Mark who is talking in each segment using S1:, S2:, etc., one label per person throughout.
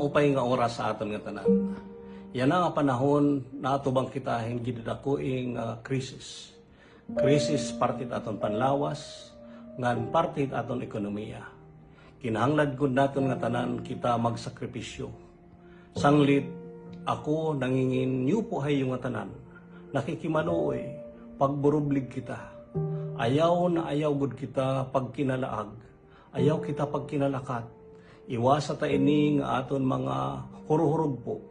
S1: maupay nga oras sa aton nga tanan. Yan nga panahon na atubang kita hindi dakuing krisis. Krisis partit aton panlawas, ngan partit aton ekonomiya. Kinahanglan gud naton nga tanan kita magsakripisyo. Sanglit ako nangingin niyo po hay yung nga tanan. Nakikimaluoy, pagburublig kita. Ayaw na ayaw gud kita pag kinalaag. Ayaw kita pag kinalakat. Iwasa ta ini nga aton mga hurhurog po.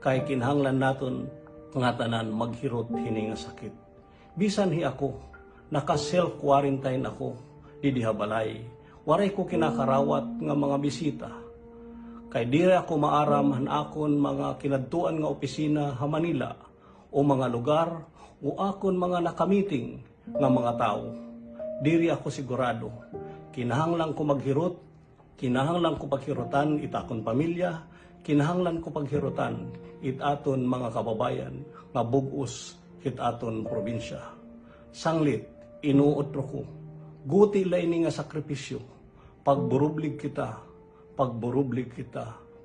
S1: Kay kinahanglan naton nga tanan maghirot hini nga sakit. Bisan hi ako, naka-self-quarantine ako di dihabalay. Waray ko kinakarawat nga mga bisita. Kay diri ako maaram han akon mga kinadtuan nga opisina ha Manila o mga lugar o akon mga nakamiting nga mga tao. Diri ako sigurado. Kinahanglan ko maghirot, kinahanglan ko paghirutan itakon pamilya, kinahanglan ko paghirutan itaton mga kababayan nga bugos aton probinsya. Sanglit, inuotro ko, guti laini nga sakripisyo, pagburublig kita,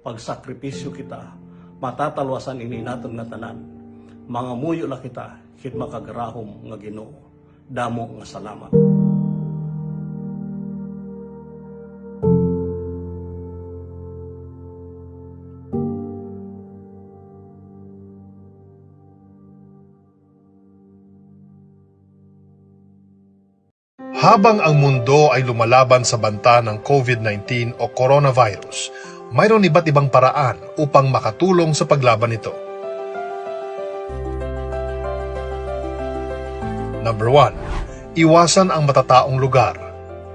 S1: pagsakripisyo kita, matatalwasan ini naton nga tanan. Mga muyo la kita, hit makagrahom nga Ginoo. Damo nga salamat.
S2: Habang ang mundo ay lumalaban sa banta ng COVID-19 o coronavirus, mayroon iba't ibang paraan upang makatulong sa paglaban nito. Number 1. Iwasan ang matataong lugar.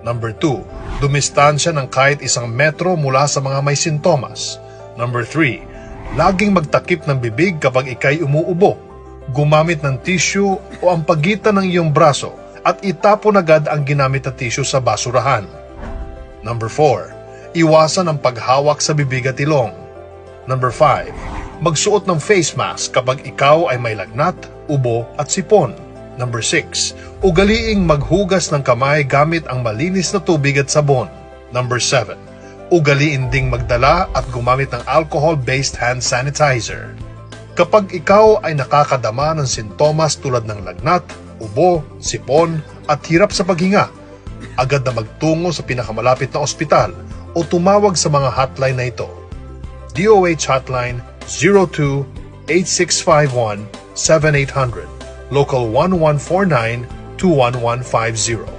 S2: Number 2. Dumistansya ng kahit isang metro mula sa mga may sintomas. Number 3. Laging magtakip ng bibig kapag ikay umuubo. Gumamit ng tissue o ang pagitan ng iyong braso at itapon agad ang ginamit na tissue sa basurahan. Number 4. Iwasan ang paghawak sa bibig at ilong. Number 5. Magsuot ng face mask kapag ikaw ay may lagnat, ubo at sipon. Number 6. Ugaliing maghugas ng kamay gamit ang malinis na tubig at sabon. Number 7. Ugaliin ding magdala at gumamit ng alcohol-based hand sanitizer. Kapag ikaw ay nakakadama ng sintomas tulad ng lagnat, ubo, sipon, at hirap sa paghinga, agad na magtungo sa pinakamalapit na ospital o tumawag sa mga hotline na ito. DOH Hotline 02-8651-7800, Local 1149-21150.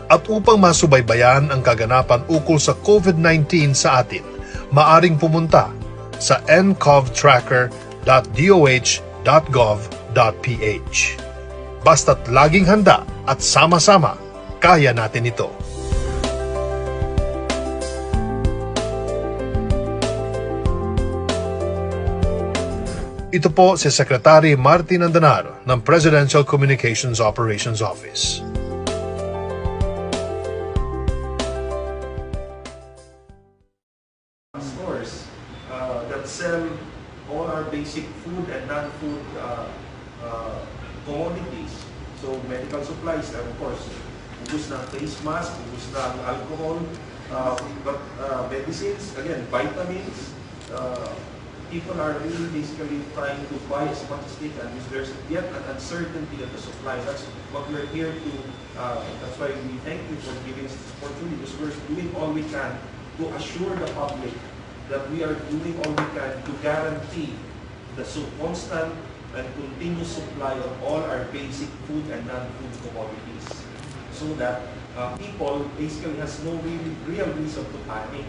S2: At upang masubaybayan ang kaganapan ukol sa COVID-19 sa atin, maaring pumunta sa ncovtracker.doh.gov.ph. Basta't laging handa at sama-sama, kaya natin ito. Ito po si Secretary Martin Andanar ng Presidential Communications Operations Office.
S3: Stores that sell all our basic food and non-food commodities. So medical supplies, and of course, ubus ng face mask, ubus ng alcohol, but medicines, again, vitamins, people are really basically trying to buy as much as they can because there's yet an uncertainty of the supply. That's what we're here to, that's why we thank you for giving us this opportunity, because we're doing all we can to assure the public that we are doing all we can to guarantee the constant and continuous supply of all our basic food and non-food commodities, so that people basically has no really real reason to panic.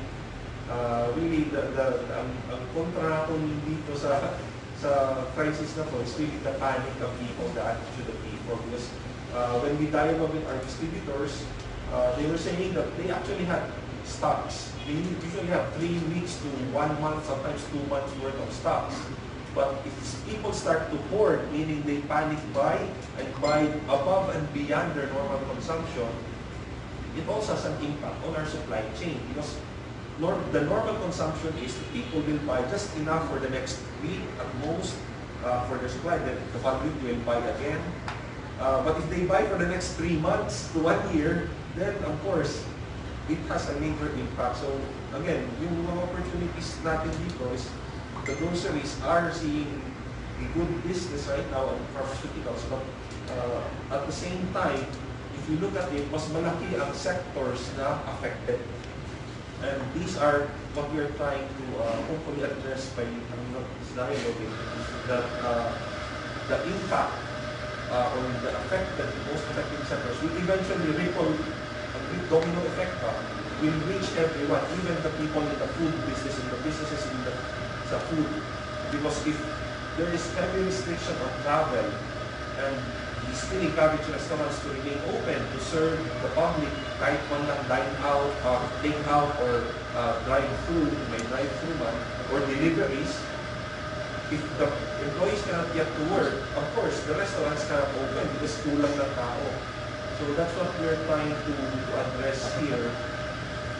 S3: Really, ang kontra ko dito sa crisis na to is really the panic of people, the attitude of people. Because when we dialogue with our distributors, they were saying that they actually had stocks. They usually have 3 weeks to 1 month, sometimes 2 months worth of stocks. But if people start to hoard, meaning they panic buy and buy above and beyond their normal consumption, it also has an impact on our supply chain, because the normal consumption is that people will buy just enough for the next week at most for their supply, then the following will buy again. But if they buy for the next 3 months to 1 year, then of course, it has a major impact. So again, yung mga opportunities natin dito is the groceries are seeing a good business right now and pharmaceuticals, but at the same time, if you look at it, mas malaki ang sectors na affected. And these are what we are trying to hopefully address by this dialogue, that the impact or the most affected sectors will eventually ripple, a big domino effect will reach everyone, even the people in the food business and the businesses in the food. Because if there is heavy restriction on travel and we still encourage restaurants to remain open to serve the public kahit man lang dine out, take out or drive-through, may drive-through man, or deliveries, if the employees cannot get to work, of course, the restaurants cannot open because kulang ng tao. So that's what we're trying to address here.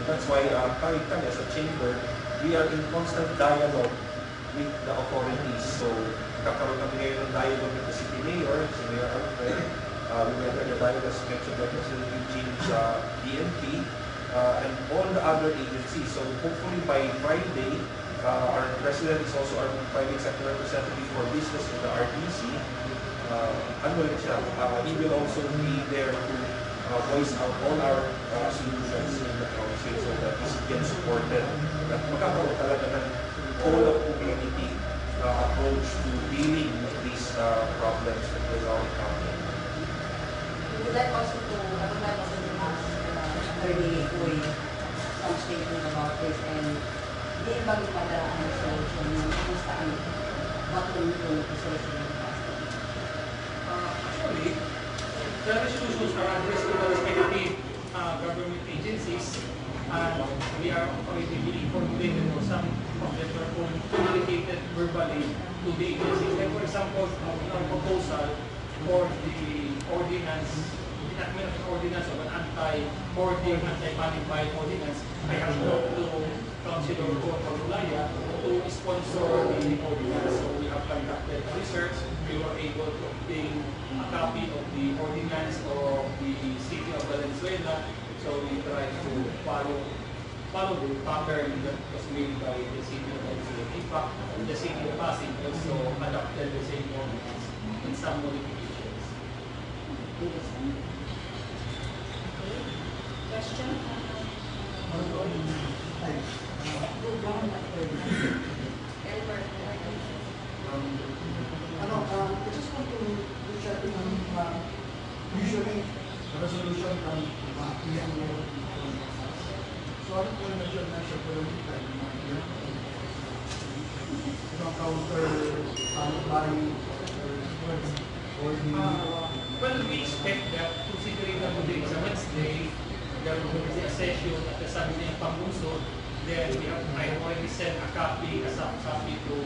S3: That's why kami as a chamber, we are in constant dialogue with the authorities. So kakaroon kami ngayon ng dialogue with the city mayor, si Mayor Alfred. We went on the dialogue as mentioned by President Eugene sa DNP, and all the other agencies. So hopefully by Friday, our president is also our private sector representative for business in the RDC. He will also be there to voice out all our solutions in the council so that this gets supported. At magkakaroon talaga ng whole of community approach to dealing with these problems that we're now encountering.
S4: Would like also to ask Attorney Uy some statement about this, and di ba pala ang solution ng kung saan batong yung solution ng plastic?
S5: Actually, the resolutions are addressed to the respective government agencies, and we are already being formulated, or some of them are communicated verbally to the agencies. Like for example, our proposal for the ordinance, enactment of the ordinance of an anti-hoarding, anti-panic buying ordinance, I have talked to Councilor Corpulaya to sponsor the ordinance. So we have conducted research. We were able to obtain a copy of the ordinance of the city of Valenzuela. So we try to follow the pattern that was made by the city of Valenzuela. In fact, the city of Pasig also adopted the same ordinance in some modifications.
S4: Question? Elmer.
S6: I just want to check usually resolution ng iyan mo. So ano po yung measure po yung counter buying or the
S5: Well, we expect that considering that today is a Wednesday, there will be a session at the Sunday Panguso. Then I already sent a copy, a soft copy to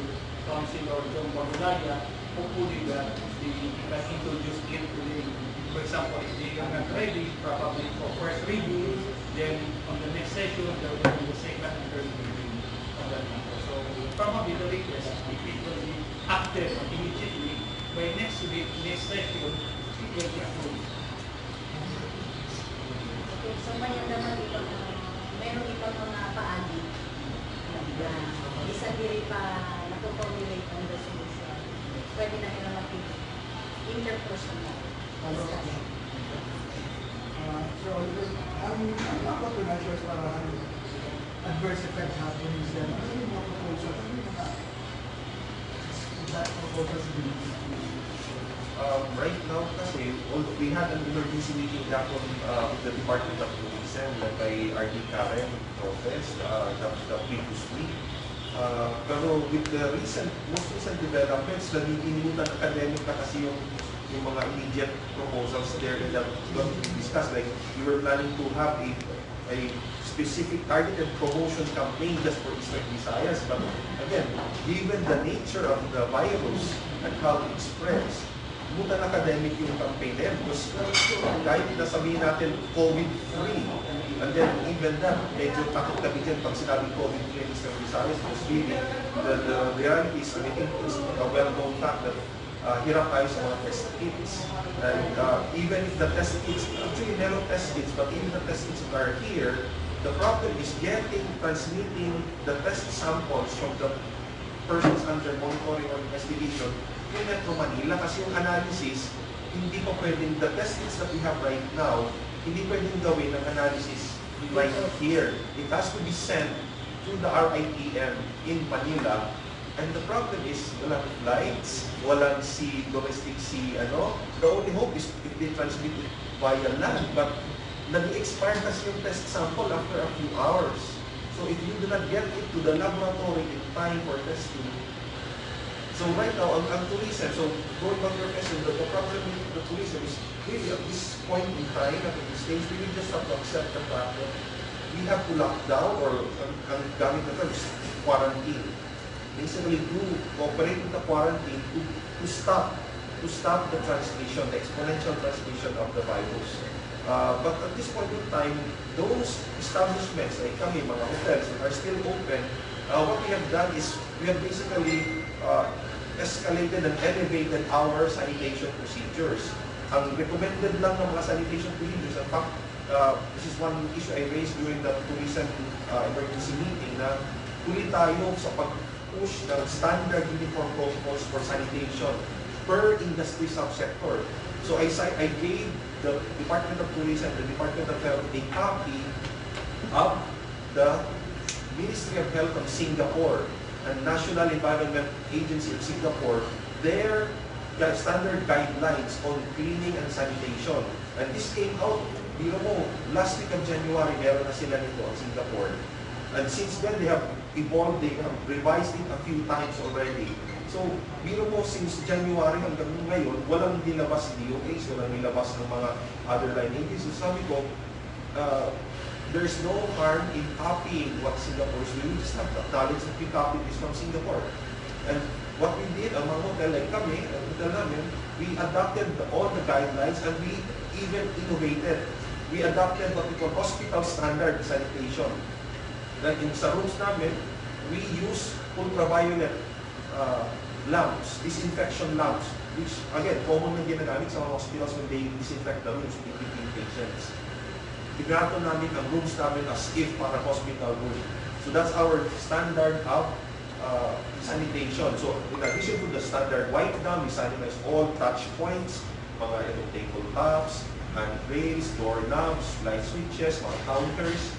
S5: Councilor John Barulaya, hopefully that they can introduce it today. For example, if they are not ready, probably for first review, then on the next session, there will be the second and third review of that matter. So probably the request, if it will be acted immediately, by next week, next session, it will be approved.
S4: Okay, so mayroon naman ito meron ito mga paani na isa diri pa napoformulate ang resolution. Pwede na nila interpersonal discussion.
S6: so ang mga measures para adverse effects happening then ano yung mga proposals? Ano yung mga that proposals
S3: Right now kasi, we had an emergency meeting with the Department of Tourism led by RD Karen Profes the previous week. Pero with the most recent developments, nagiging academic na kasi yung mga immediate proposals there that we discussed. Like, we were planning to have a specific targeted promotion campaign just for Eastern Visayas. But again, given the nature of the virus and how it spreads, buta na academic yung campaign na yan. Because kahit nasabihin natin COVID-free, and then even that, medyo takot kami dyan pag sinabing COVID-free in Eastern Visayas. Because really, the reality is, I think it's a well-known fact that hirap tayo sa mga test kits. And even if the test kits, actually meron test kits, but even the test kits that are here, The problem is transmitting the test samples from the persons under monitoring or investigation to Metro Manila kasi yung analysis, hindi pa pwedeng, the test kits that we have right now, hindi pwedeng gawin ng analysis right here. It has to be sent to the RITM in Manila. And the problem is, walang flights, walang domestic sea, ano. The only hope is if they transmit it via land, but nag-expire kasi yung test sample after a few hours. So if you do not get it to the laboratory in time for testing, so right now, ang tourism, so going back to your question, the problem with the tourism is really at this point in time, at this stage, we just have to accept the fact that we have to lock down, or ang gamit na term is quarantine. Basically, cooperate with the quarantine to stop the transmission, the exponential transmission of the virus. But at this point in time, those establishments, like kami, mga hotels that are still open, what we have done is we have basically escalated and elevated our sanitation procedures. Ang recommended lang ng mga sanitation procedures, in fact, this is one issue I raised during the tourism emergency meeting, na tuloy tayo sa pag-push ng standard uniform protocols for sanitation per industry subsector. So I gave the Department of Tourism, the Department of Health, a copy of the Ministry of Health of Singapore and National Environment Agency of Singapore, their standard guidelines on cleaning and sanitation. And this came out, last week of January, meron na sila nito ang Singapore. And since then, they have evolved, they have revised it a few times already. So, since January hanggang ngayon, walang nilabas DOAs, walang nilabas ng mga other line agencies. So, sabi ko, there's no harm in copying what Singapore is doing. We just have to acknowledge that we copied this from Singapore. And what we did, ang mga hotel like kami, ang hotel namin, we adopted all the guidelines and we even innovated. We adopted what we call hospital standard sanitation. Like sa rooms namin, we use ultraviolet lamps, disinfection lamps, which again, common na ginagamit sa mga hospitals when they disinfect the rooms to treat patients. Tigrato namin ang rooms namin as if para hospital room. So that's our standard of sanitation. So in addition to the standard wipe down, we sanitize all touch points, mga tabletops, handrails, doorknobs, light switches, mga counters.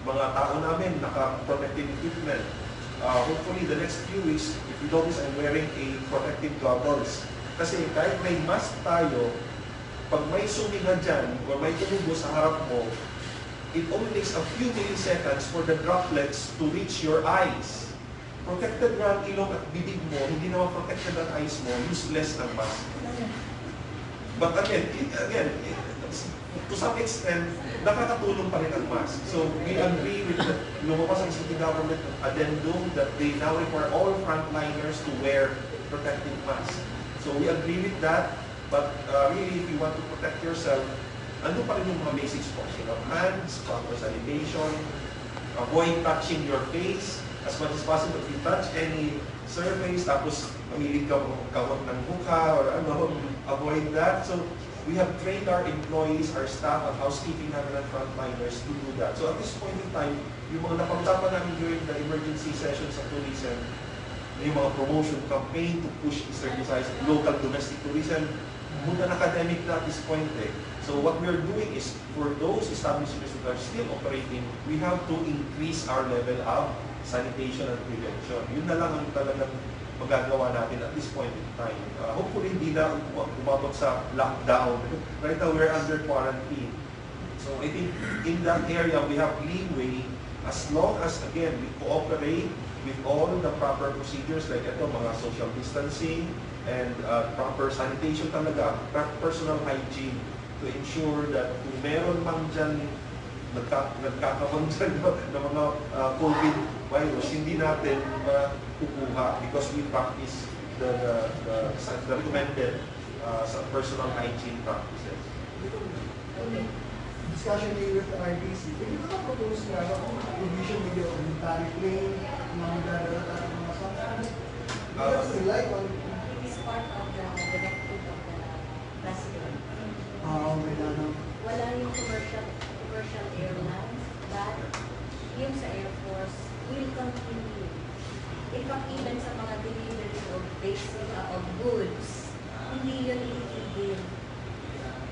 S3: Mga tao namin, naka-protective equipment. Hopefully, the next few weeks, if you notice, I'm wearing a protective goggles. Kasi kahit may mask tayo, pag may sumiga dyan, or may tumubo sa harap mo, it only takes a few milliseconds for the droplets to reach your eyes. Protected nga ang ilong at bibig mo, hindi naman protected ang eyes mo, useless ng mask. But again, to some extent, nakakatulong pa rin ang mask. So we agree with the lumabas ang city government addendum that they now require all frontliners to wear protective masks. So we agree with that, but really if you want to protect yourself, ano pa rin yung mga basics po? Hands, proper sanitation, avoid touching your face as much as possible. If you touch any surface, tapos mamilig ka kawat ng mukha or ano, avoid that. So we have trained our employees, our staff, and housekeeping namin and frontliners to do that. So at this point in time, yung mga napagtapan namin during the emergency sessions of tourism, yung mga promotion campaign to push externalized local domestic tourism, muna academic na at this point eh. So what we're doing is, for those establishments that are still operating, we have to increase our level of sanitation and prevention. Yun na lang ang talagang magagawa natin at this point in time. Hopefully, hindi na umabot sa lockdown. Right now, we're under quarantine. So I think in that area, we have leeway as long as, again, we cooperate with all the proper procedures like ito, mga social distancing and proper sanitation talaga, personal hygiene to ensure that kung meron man dyan nagkakawang dyan ng mga COVID virus, hindi natin makukuha because we practice the recommended personal hygiene practices.
S6: Discussion here with the RBC. Can you propose na provision with your military plane, mga dadalata ng mga sasakyan? Let's rely on
S4: It is part of the directive of the president.
S6: wala na.
S4: Wala yung commercial airlines na that, yung sa Air Force, will continue. In fact, even sa mga delivery of basic of goods, hindi yun itigil.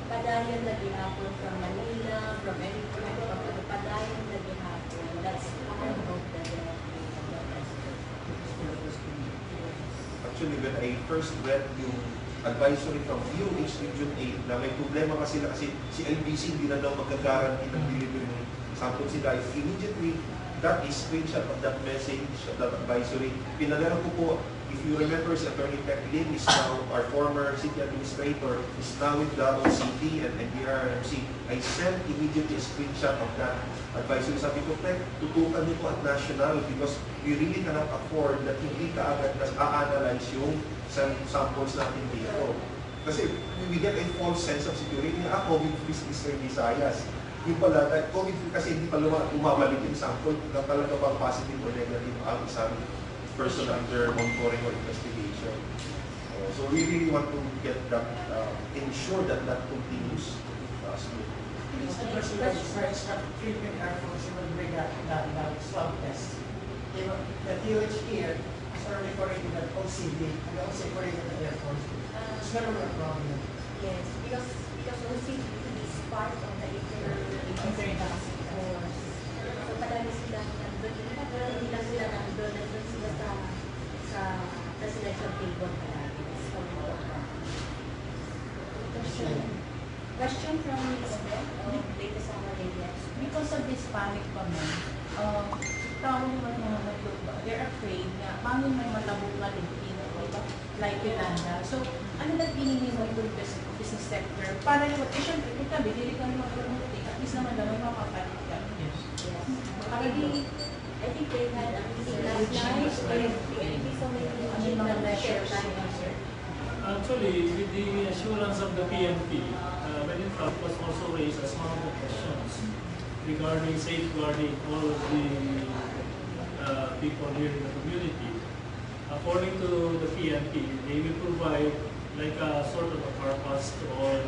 S4: Padayon na ginapon from Manila, from anywhere, padayon na ginapon. That's part of the
S3: Actually, when I first read yung advisory from DOH Region 8 na may problema kasi si LBC hindi na daw magkagaranti ng delivery ng sample si Dyvw, immediately, that is screenshot of that message, of that advisory. Pinalaro ko po, if you remember, si Attorney Tech Lim is now, our former city administrator, is now with Davao City and DRRMC. I sent immediately a screenshot of that advisory. Sabi ko, Tech, tutukan nito at national because we really cannot afford that hindi kaagad na a-analyze yung samples natin dito. Kasi we get a false sense of security. COVID-free is Eastern Visayas. Yung pala, COVID-free kasi hindi pa lumabalik yung sample, na talaga bang positive or negative ang isang person under monitoring or investigation. So we really want to get that, ensure that that continues smoothly.
S6: It's the person that starts at Philippine Air Force will bring that swab test. The DOH here is already corrected that OCD, and also corrected the Air Force. It's never a problem.
S4: Yes, because OCD is part of the interim task force. So padami sila nandun, hindi lang sila nandun sila sa presidential table palagi. Question from Este, latest our latest.
S7: Because of this panic comment, tao naman mga maglupa, they're afraid na paano may matabong na Philippine, diba? Like Yolanda. So, ano na pinili mo yung business sector? Para yung, syempre, kung tabi, hindi ka naman promoting, at least naman naman makapalit ka.
S4: Yes. I think they had a meeting last night. So
S7: Ano yung mga measures?
S5: Actually, with the assurance of the PNP, Ninfa was also raised as one of the questions regarding safeguarding all of the people here in the community. According to the PNP, they will provide like a sort of a purpose to all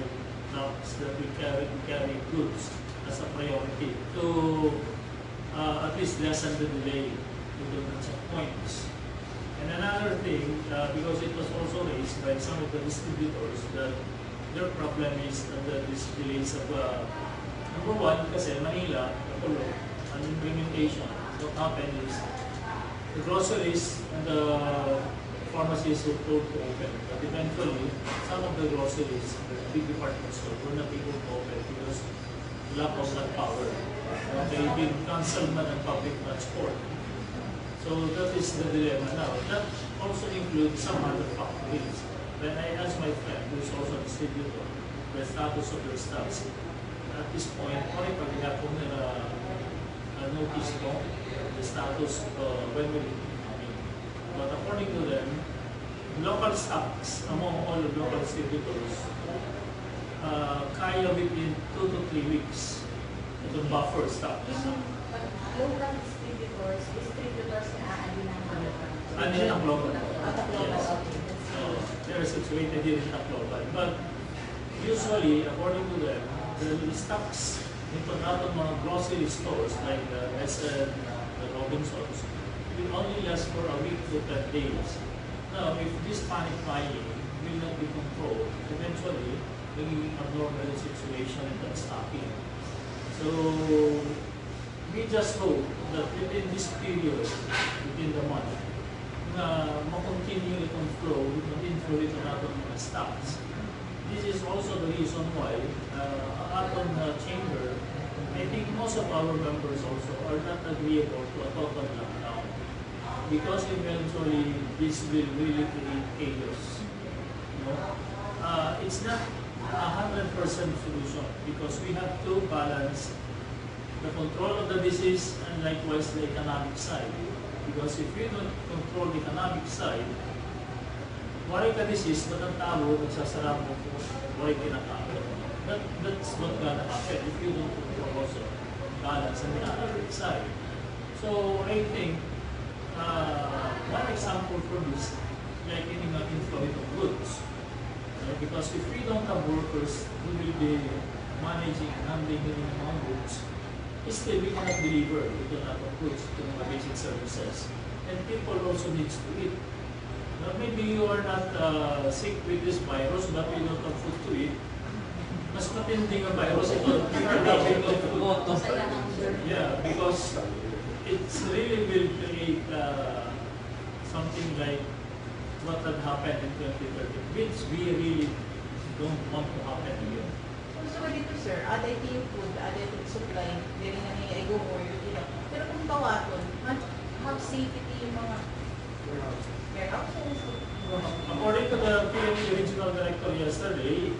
S5: trucks that we carry goods as a priority to at least lessen the delay to the checkpoints. And another thing, because it was also raised by some of the distributors that their problem is these delays of, number one, kasi Manila, Napulo, and implementation. What happened is the groceries and the pharmacies were told to open, but eventually some of the groceries, the big department store, were not able to open because lack of manpower. They've been cancelled na ng public transport. So that is the dilemma now. That also includes some other factories. When I asked my friend, who is also a distributor, the status of their stocks, at this point, only pag ihapon nila notice mo, the status when will it be coming. But according to them, local stocks among all the local distributors, kaya within 2 to 3 weeks itong buffer stocks.
S4: Local distributors na aadi ng
S5: Ano yun ang global?
S4: global.
S5: So, they're situated here in Tacloban. But usually, according to them, the stocks ito natin mga grocery stores like the Este, the Robinsons, will only last for a week to 10 days. Now, if this panic buying will not be controlled, eventually, magiging abnormal situation in that stocking. So, we just hope that within this period, within the month, na makontinue itong flow, mag-inflow ito natin mga stocks. This is also the reason why ang ating chamber, I think most of our members also are not agreeable to a total lockdown because eventually this will really create chaos. No? It's not 100% solution because we have to balance the control of the disease and likewise the economic side. Because if we don't control the economic side, waray ka disease, ba't ang tao nagsasara mo kung waray kinakain? That's not gonna happen if you don't control also balance and the economic side. So I think one example for this, like in the inflow of goods. Because if we don't have workers who will be managing and handling the minimum goods,
S8: still we cannot deliver ito na itong goods, itong mga basic services. And people also needs to eat. Now, maybe you are not sick with this virus, but you don't have food to eat. Mas matindi ang virus ito. We are having no food. Yeah, because it's really will create something like what had happened in 2013, which we really don't want to happen again.
S7: So dito sir, aday ito yung food, aday ito yung supply, hindi na niya i-go more, pero kung tawaton, how safe ito yung mga warehouses?
S8: According to the PNP Regional Director yesterday,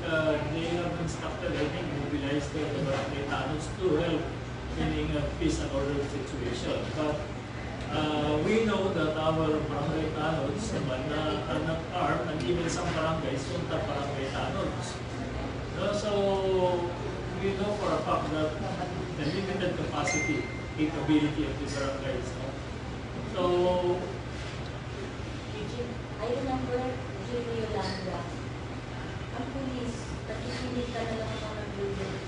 S8: they have instructed, I think, mobilized the barangay tanods to help in a peace and order situation. But we know that our barangay tanods naman are not armed, and even some barangays don't have barangay tanods. So we know for a fact that the limited capacity, capability of the barangays. So
S4: I remember during Yolanda, ang police, nakikinig ka na lang ako ng building.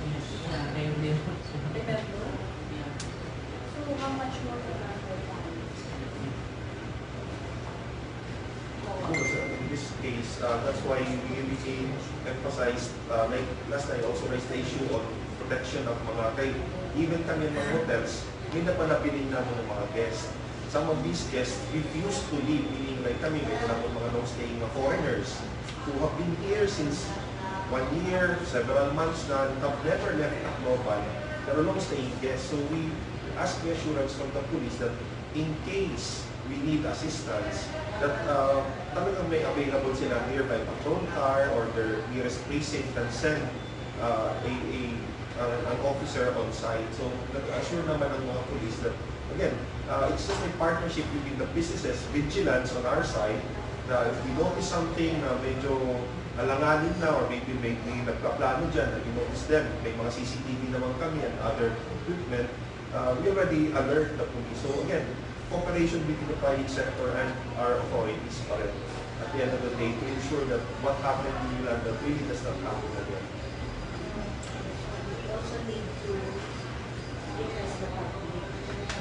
S4: Remember? So how much more can I go down?
S3: In this case, that's why we really emphasized, like last time, also raised the issue on protection of mga even kami mga hotels, may napanabilin namin ng mga guests. Some of these guests refuse to leave, meaning like kami, may mga long-staying foreigners who have been here since 1 year, several months na, have never left Tacloban, pero long-staying guests. So we ask the assurance from the police that in case we need assistance, that talagang may available sila nearby patrol car or their nearest precinct can send an officer on site. So nag-assure naman ng mga police that, again, it's just a partnership between the businesses, vigilance on our side, na if we notice something na medyo alanganin na or maybe may nagpaplano dyan, and we notice them, may mga CCTV naman kami and other equipment, we already alert the police. So again, cooperation between the private sector and our authorities pa rin at the end of the day to ensure that what happened in Yolanda really does not happen again.
S4: We also need to address the public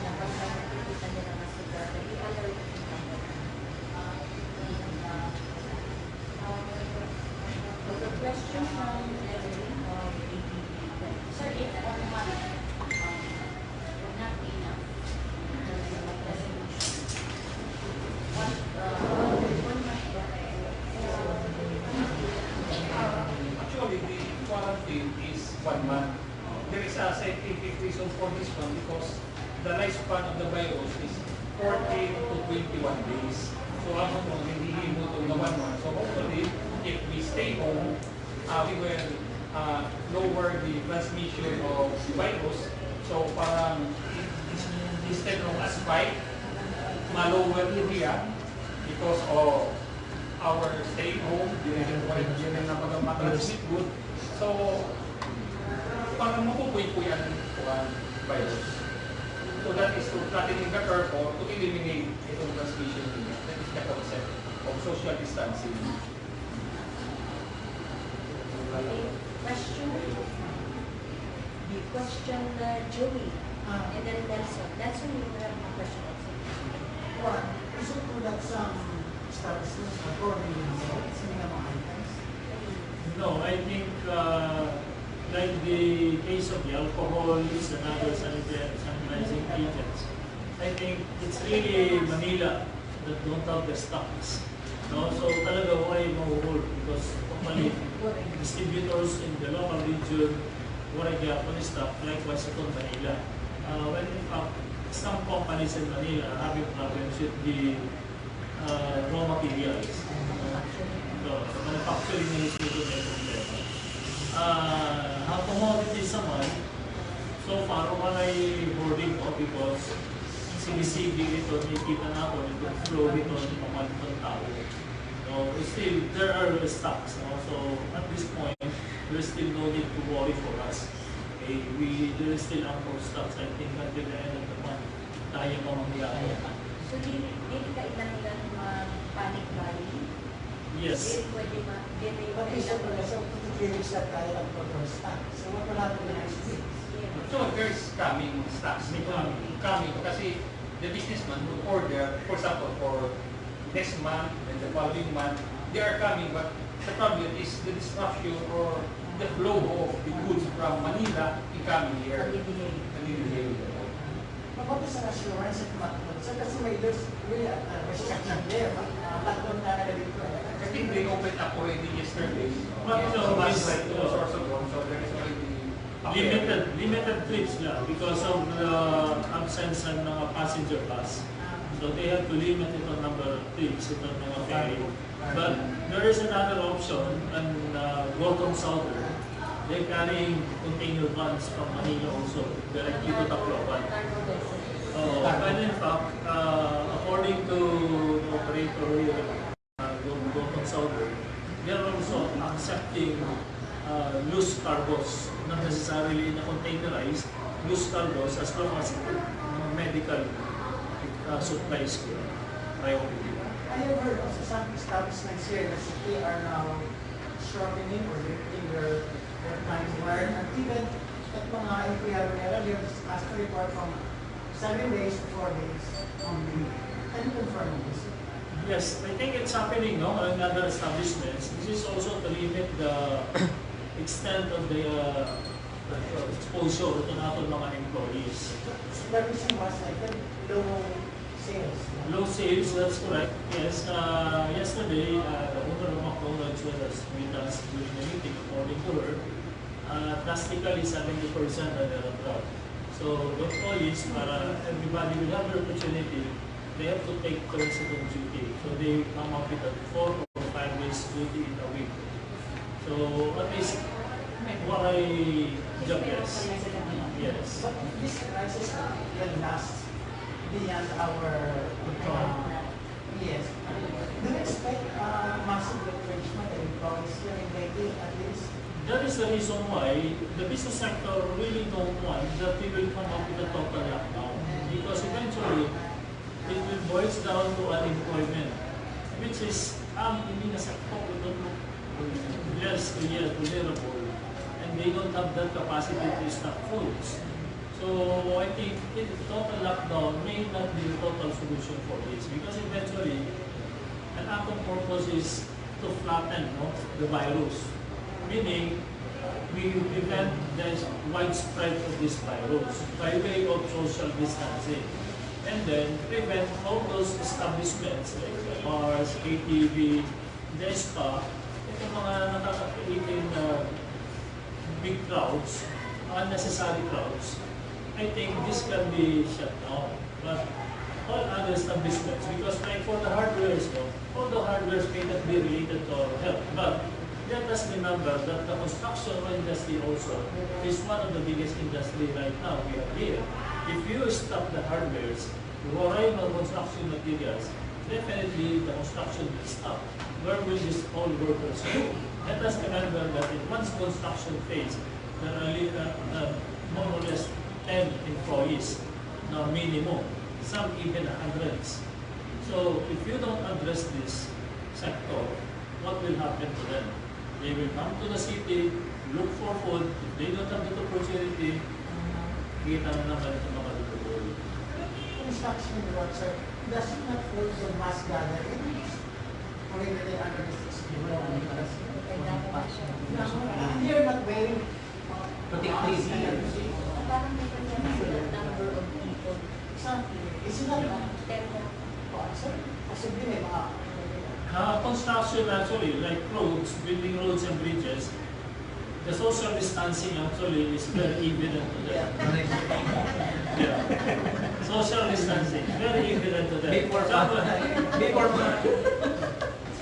S4: na pag nakikita nila na sila, i-alert nila. The question from Evelyn of ABB. Sir, if on month will not be enough in terms of resolution, what one month ba
S5: Actually, the quarantine is 1 month. There is a scientific reason for this one because the lifespan of the virus is 14 to 21 days. So ako po, hindi himutong na 1 month. So hopefully, if we stay home, we will lower the transmission of the virus. So parang instead of a spike, ma-lower area because of our stay home, yun ang napag-transmit good. So, parang mapupuy-puyan ang virus. So that is to flattening the curve or to eliminate itong transmission area. That is the concept of social distancing.
S4: question? Question Joey, and then Nelson. Nelson, you have a question also.
S6: One, is it true that some establishments are ordering themselves in the mga items?
S8: No, I think like the case of the alcohol and other sanitizing agents, I think it's really Manila that don't have the stocks. No, so talaga why mahuhol because company distributors in the local region wala gyapon stock, likewise ito Manila. When in fact some companies in Manila are having problems with the raw materials. So manufacturing is dito may problema. Ang commodities naman, so far wala hoarding mo because sinisigi ito, nakikita na ako, itong flow ito ng mga tao. So still, there are stocks. No? So at this point, there's still no need to worry for us. Okay? There is still ample stocks. I think until the end of the month, tayo pa mangyayari.
S4: So, hindi ka ilan nila panic buying?
S8: Yes.
S4: Hindi pwede
S6: But is it so 3 weeks that kaya lang for stock? So what will happen the next week?
S5: So there's coming stocks. Coming kasi the businessman will order, for example, for next month and the following month, they are coming, but the problem is the disruption or the flow of the goods from Manila in coming here.
S6: About sa assurance at matulog, sir, kasi there's really a restriction there. Tatlong na dito.
S5: I think they opened up already yesterday.
S8: But no,
S5: last
S8: it's,
S5: night, 2 hours ago, so there is already
S8: limited trips lang because of the absence ng mga passenger bus. So they have to limit it on number of trips itong mga ferry. But there is another option and Welcome Southern. They're carrying container vans from Manila also directly to Tacloban. And in fact, according to the operator here, Welcome Southern, they are also accepting loose cargos, not necessarily na containerized, loose cargos as long as medical supplies priority.
S6: I have heard also some establishments here in the city are now shortening or limiting their times where and even at mga empleyado nila, they have asked to report from 7 days to 4 days only. Can you confirm this?
S8: Yes, I think it's happening no, in other establishments. This is also to limit the extent of the exposure to natin mga employees.
S6: The reason was like low sales.
S8: Low sales, that's correct. Yes, yesterday, the owner of McDonald's was with us during the meeting, according to her, drastically 70% are their abroad. So the employees, para everybody will have the opportunity, they have to take turns on duty. So they come up with a 4 or 5 days duty in a week. So at least what I guess. Yes.
S6: But this crisis will last beyond our yes. Do you expect massive retrenchment of employees here in Beijing at least?
S8: That is the reason why the business sector really don't want that we will come up with a total lockdown. Because eventually, it will boil down to unemployment, which is hindi na sector less vulnerable, and they don't have that capacity to stock foods. So I think total lockdown may not be the total solution for this, because eventually, an active purpose is to flatten the virus. Meaning, we prevent the widespread of this virus by way of social distancing. And then prevent all those establishments like bars, KTV, the spa, itong mga nakaka-create big crowds, unnecessary crowds. I think this can be shut down. But all other establishments, because like for the hardwares, all the hardwares may not be related to our health, but let us remember that the construction industry also is one of the biggest industry right now we are here. If you stop the hardwares, relying on construction materials, definitely the construction will stop. Where will these all workers go? Let us remember that in one construction phase, there are more or less 10 employees, now minimum, some even hundreds. So if you don't address this sector, what will happen to them? They will come to the city, look for food. If they don't have that opportunity, kita na naman ito mga lutuloy.
S6: Construction work, sir, does it not fall to mass gatherings? Or even the other districts? You're not wearing protective gear.
S4: Parang may kanya number of people.
S6: Exactly. Is it not? Sir, possibly may mga
S8: Construction actually, like roads, building roads and bridges, the social distancing actually is very evident to them. Yeah. Social distancing, very evident to them.
S5: Before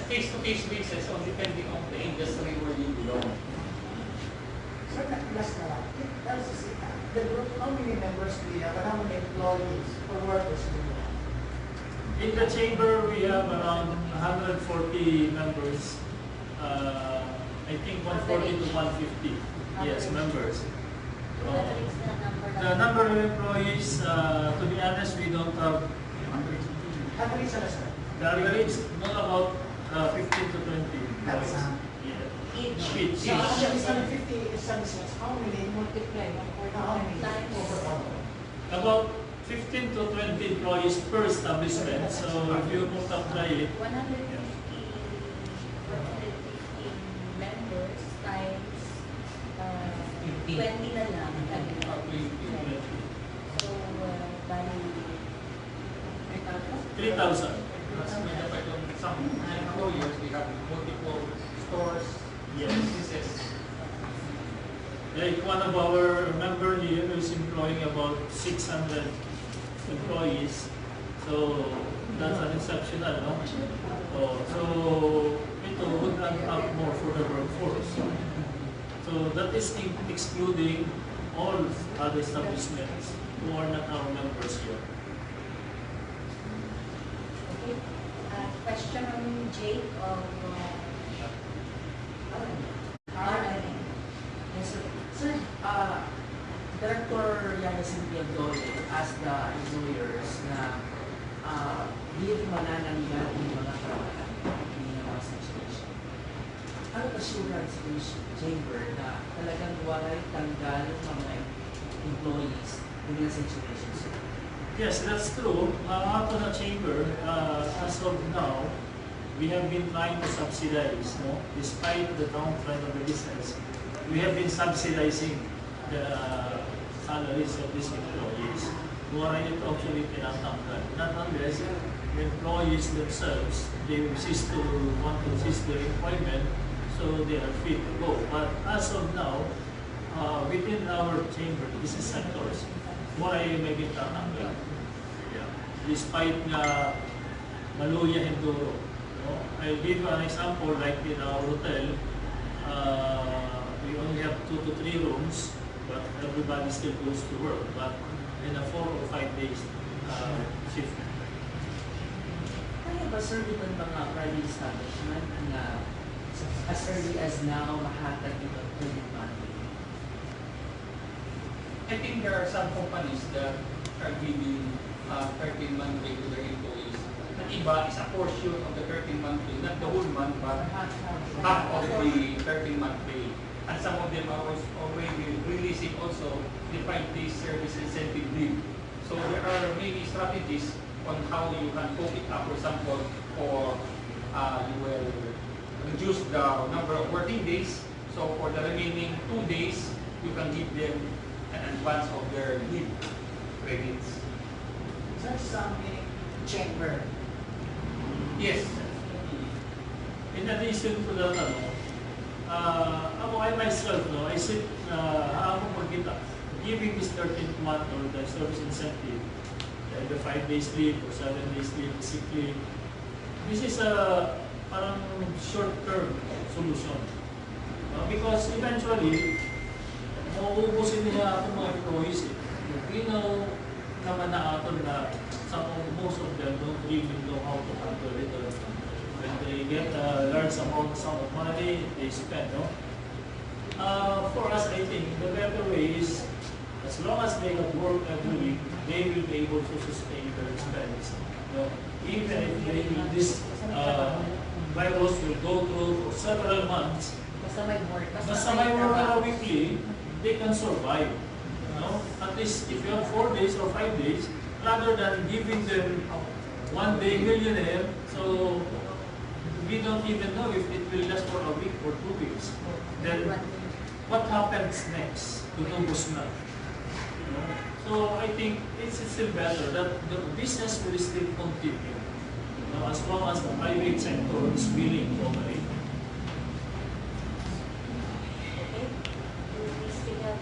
S5: case-to-case basis, so depending on the industry where you belong.
S6: sir, last na lang. The group, how many members do you have? And how many employees or workers do you have?
S8: In the chamber, we have around 140 members. I think 140 to 150. Yes, members. The number of employees, to be honest, we don't have.
S6: Average na sir?
S8: The average, not about 15 to 20 employees. Yeah. Each.
S6: So, actually, 50 establishments, how many
S4: Multiply,
S6: how many
S4: times.
S6: overall?
S8: About 15 to 20 employees per establishment. So if you multiply it,
S7: 150 members times 20 na lang. So, bali 3,000.
S8: 3,000.
S5: Some employers, they have multiple stores,
S8: Yes.
S5: businesses.
S8: Like one of our member here is employing about 600 employees. So that's an exceptional, no? So ito would add up more for the workforce. So that is excluding all other establishments who are not our members here.
S7: Okay. Question from Jake of RNA.
S9: Yes, sir. Sir, Director Yanasin Dole asked the employers na hindi manananggal yung mga karapatan ng mga situation. Ano assurance yung chamber na talagang walay tanggal ng mga employees in the situation, sir?
S8: Yes, that's true. After the chamber, as of now, we have been trying to subsidize, no? Despite the downtrend of the business, we have been subsidizing the salaries of these employees. Mura ito actually tinatanggal. Not unless the employees themselves, they want to cease their employment, so they are free to go. But as of now, within our chamber, business sectors, mura yung may tinatanggal. Yeah. Despite nga maluya and duro. No? I'll give you an example, like in our hotel, we only have 2 to 3 rooms, but everybody still goes to work. But in a 4 or 5 days shift.
S9: Kaya ba, sir, dito mga private establishment na as early as now, mahatag ito 30 monthly?
S5: I think there are some companies that are giving 13-month pay to their employees. The iba is a portion of the 13-month pay, not the whole month, but half of the 13-month pay. And some of them are already releasing also the 5 days service incentive leave. So there are many strategies on how you can cope it up. For example, or you will reduce the number of working days. So for the remaining 2 days, you can give them an advance of their leave credits.
S6: Sir, sa chamber,
S5: Yes.
S8: In addition to that, I myself, no, I sit, giving this 13th month or the service incentive, the 5 days leave or 7 days leave, sick leave. This is a parang short-term solution. Because eventually, mauubusin niya itong mga employees. We know naman na ato na most of them don't really know how to handle it. When they get a large sum of money, they spend. No? For us, I think the better way is, as long as they have work every week, they will be able to sustain their expense. No? Even if this virus will go through for several months,
S4: Basta may work.
S8: basta may work weekly, they can survive. No? At least if you have 4 days or 5 days, rather than giving them 1 day millionaire, so we don't even know if it will last for a week or 2 weeks. Then what happens next? Tutubos na. No? So I think it's still better that the business will still continue, as long as the private sector is willing to operate.
S7: Okay. We still have...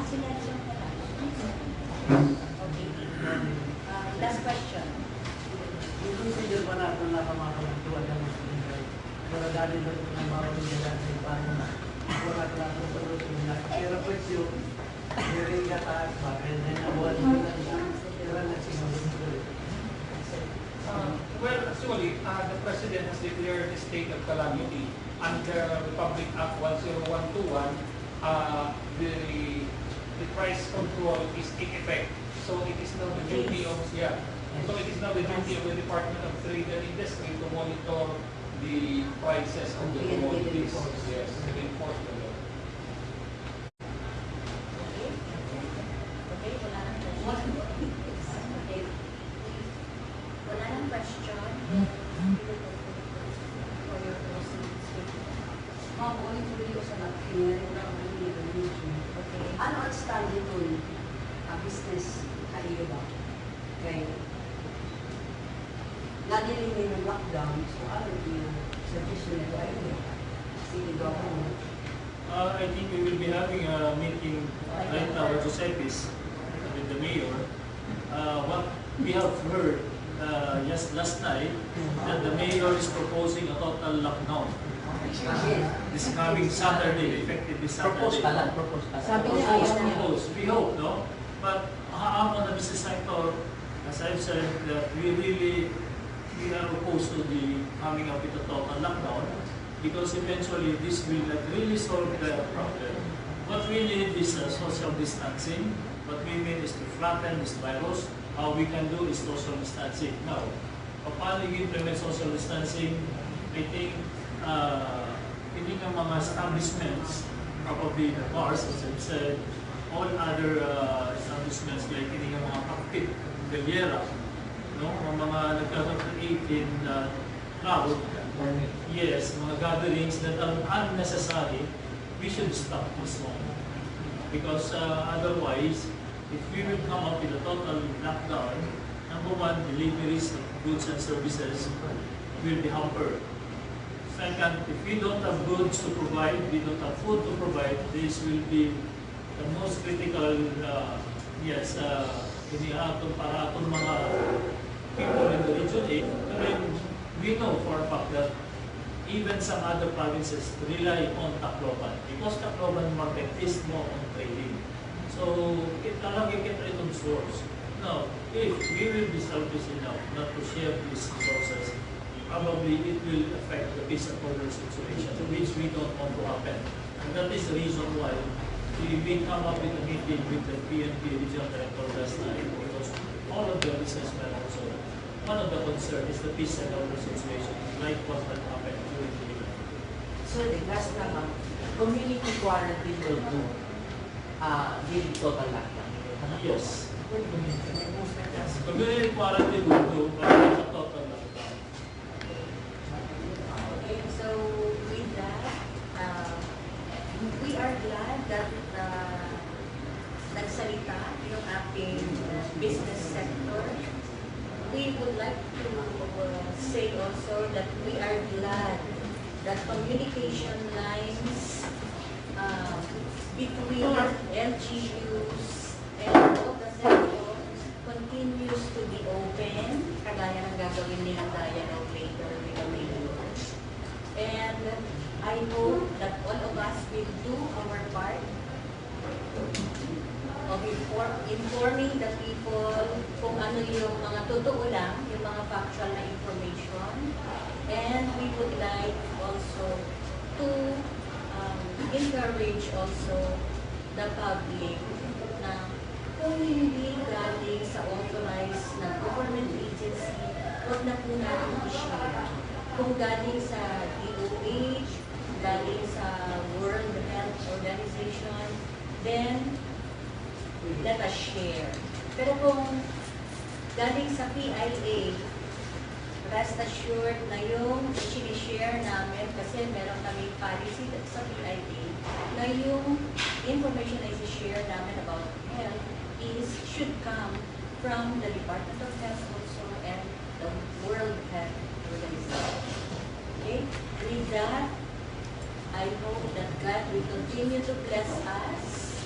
S7: sila lang pala. Okay. Last question.
S6: yung consider pa natin na pamakalantuan ng mga sumingay. Pero dali na ito ng mga pagkakas sa ipano na wala ka lang sa routine na. Pero pues yung hiring ka taas ba, kaya na nabuhan mo lang siya. Pero na sinunod ko rin.
S5: Well, actually, the President has declared a state of calamity. Under Republic Act 10121, the price control is in effect. So it is now the duty of the Department of Trade and Industry to monitor the prices of the commodities. Yes, to enforce the law.
S7: Okay? Okay, wala na.
S4: nililin ng lockdown, so ano yung suggestion ko ay city government?
S8: I think we will be having a meeting right now at Giuseppe's with the mayor. What we have heard just last night, that the mayor is proposing a total lockdown. This coming Saturday, effective this
S9: Propose
S8: Saturday.
S9: pa lang, propose pa lang.
S4: Sabi niya ayaw niya.
S8: Propose. We hope, no? But on the business sector, as I've said, that we are opposed to the coming up with a total lockdown because eventually this will not really solve the problem. What we need is social distancing. What we need is to flatten this virus. How we can do is social distancing. Now, paano i-implement social distancing? I think hindi ng mga establishments, probably the bars, as I've said, all other establishments like hindi ng mga cockpit, galiera, no? Mga nagkakreate in crowd, yes, mga gatherings that are unnecessary, we should stop this one. Because otherwise, if we will come up with a total lockdown, number one, deliveries of goods and services will be hampered. Second, if we don't have goods to provide, we don't have food to provide, this will be the most critical, iniatong para atong mga people in the region. I mean, we know for a fact that even some other provinces rely on Tacloban because Tacloban market is more on trading. So, talagang kita itong source. Now, if we will be selfish enough not to share these resources, probably it will affect the peace and order situation, which we don't want to happen. And that is the reason why we come up with a meeting with the PNP regional director last night, because all of the businessmen also, one of the concern is the peace and order situation, like what had happened during the event.
S9: So, the last naman, community quarantine will do during total lockdown.
S8: Yes. Community quarantine will do, but not a total lockdown.
S7: Okay, so with that, we are glad that nagsalita yung ating business sector. We would like to say also that we are glad that communication lines between LGUs and all the sectors continues to be open, kagaya ng gagawin nilang dialogue later with the mayor. And I hope that all of us will do our part of informing the people kung ano yung mga totoo lang, yung mga factual na information. And we would like also to encourage also the public na kung hindi galing sa authorized na government agency, huwag na po natin i-share. Kung galing sa DOH, galing sa World Health Organization, then let us share. Pero kung galing sa PIA, rest assured na yung sinishare namin, kasi meron kami policy sa PIA, na yung information na isi-share namin about health should come from the Department of Health also and the World Health Organization. Okay? With that, I hope that God will continue to bless us.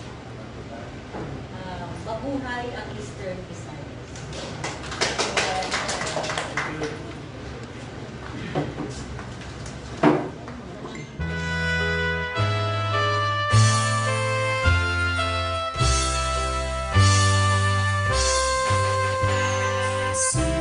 S7: Mabuhay ang Eastern Visayas.
S10: See